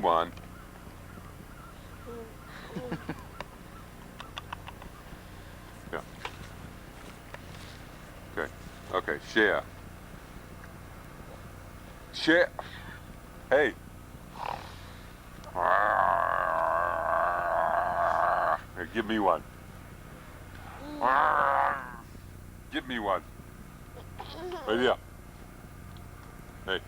one. Yeah. Okay. Okay. Share. Share. Hey. Here, give me one. Give me one. Right here. Hey.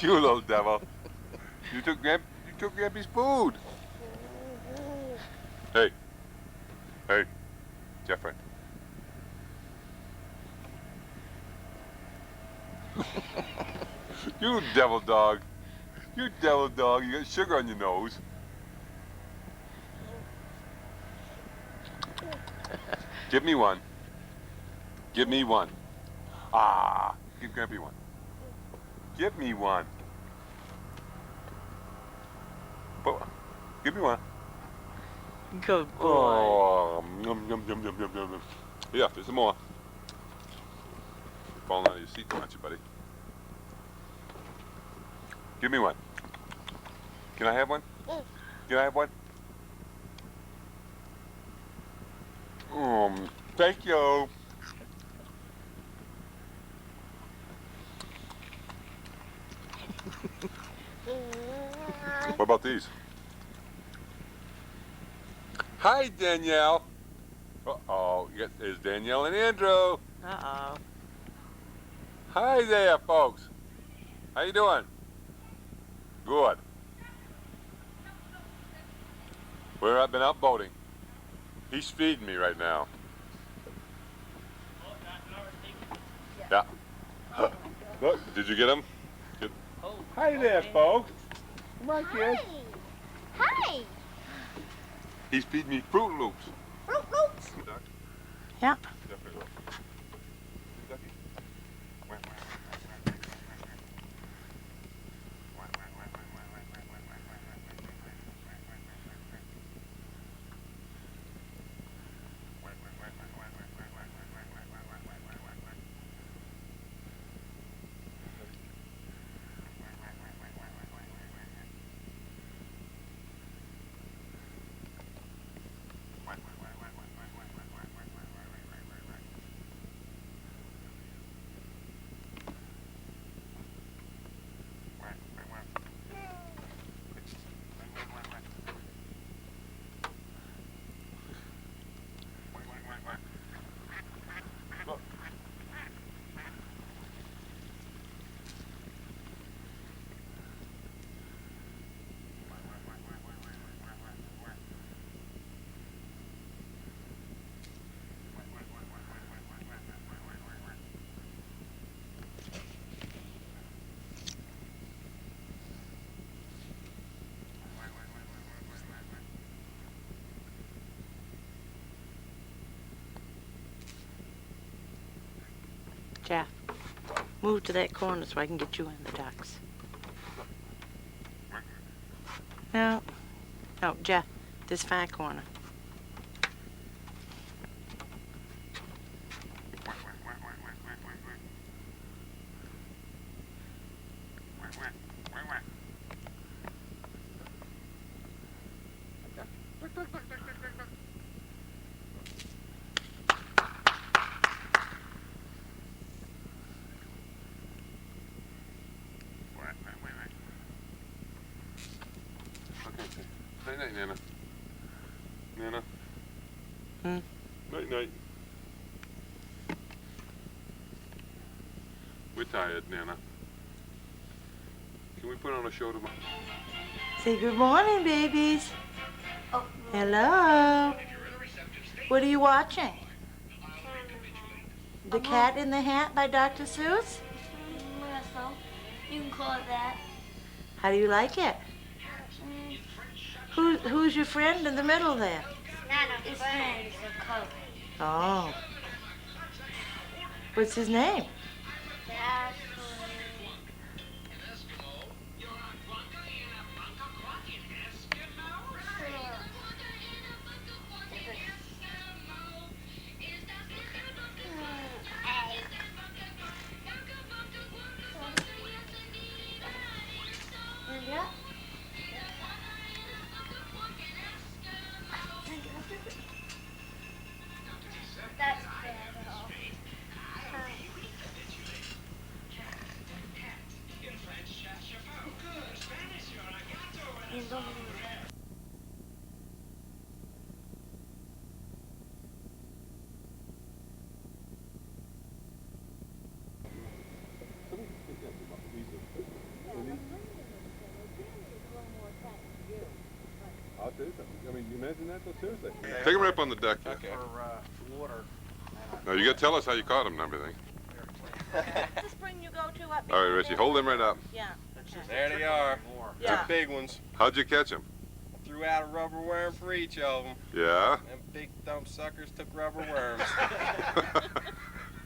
You little devil. You took Grampy's food. Hey. Hey. Jeffrey. You devil dog. You devil dog. You got sugar on your nose. Give me one. Give me one. Ah. Give Grampy one. Give me one. Give me one. Good boy. Oh, yum, yum, yum, yum, yum, yum. Yeah, there's some more. You're falling out of your seat, aren't you, buddy? Give me one. Can I have one? Can I have one? Thank you. What about these? Hi, Danielle. Uh-oh, there's Danielle and Andrew. Uh-oh. Hi there, folks. How you doing? Good. I've been out boating. He's feeding me right now. Yeah. Look, did you get him? Good. Hi there, folks. Come on, kids. Hi. He's feeding me Fruit Loops. Fruit Loops. Yeah. Jeff, move to that corner so I can get you in the ducks. No. No, Jeff, this far corner. Night night, Nana. Nana. Night night. We're tired, Nana. Can we put on a show tomorrow? Say good morning, babies. Oh. Hello. What are you watching? The Cat in the Hat by Dr. Seuss? So you can call it that. How do you like it? Who's your friend in the middle there? It's friend. It's a coat. Oh. What's his name? Yeah. That's bad. I'll do something. I mean, you imagine that though, seriously. Take him right up on the deck. Okay. Water. Now you gotta tell us how you caught him and everything. What's the spring you go to up All right, behind Richie, there? hold him right up. Yeah. There they are. Yeah. The big ones. How'd you catch him? Threw out a rubber worm for each of them. Yeah? Them big dumb suckers took rubber worms.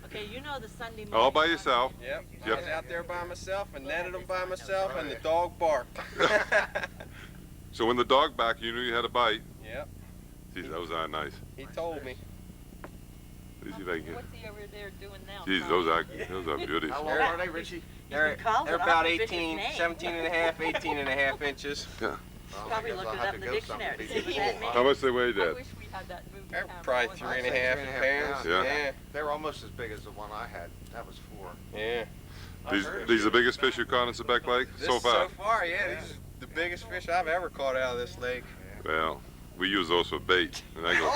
Okay, you know the Sunday morning. All by yourself. Yep. I Yep. was out there by myself and netted them by myself, and the dog barked. So when the dog back, you knew you had a bite. Yep. Geez, that was nice. He told me. Let me see if I can get. What's he over there doing now? Geez, those are beauties. How long are they, Richie? They're, called they're it off about the fish's 18, name. 17 and a half, 18 and a half inches. Well, Probably I guess looked I'll it have up in to the go something dictionary to to see be what that cool. meant. How much they weigh, I Dad? wish we had that movie They're camera. probably One three and day. a half I'd say 3.5 pounds. Yeah. Yeah. They're almost as big as the one I had. That was 4. Yeah. These are the biggest fish you caught in Sebec Lake This so far. So far, yeah. These are the biggest fish I've ever caught out of this lake. Well, we use those for bait, and I go.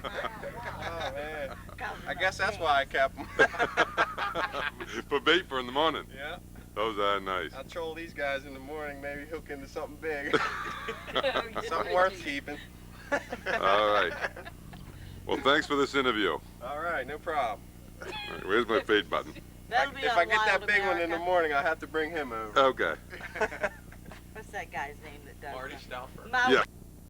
Oh, man. I guess that's why I kept them. For bait for in the morning. Yeah. Those are nice. I'll troll these guys in the morning, maybe hook into something big. Something worth keeping. All right. Well, thanks for this interview. All right, no problem. All right, where's my fade button? That'll be If on I get that Wild big one in the America. morning, I'll have to bring him over. Okay. What's that guy's name that does Marty that? Stauffer. Maui. Yeah.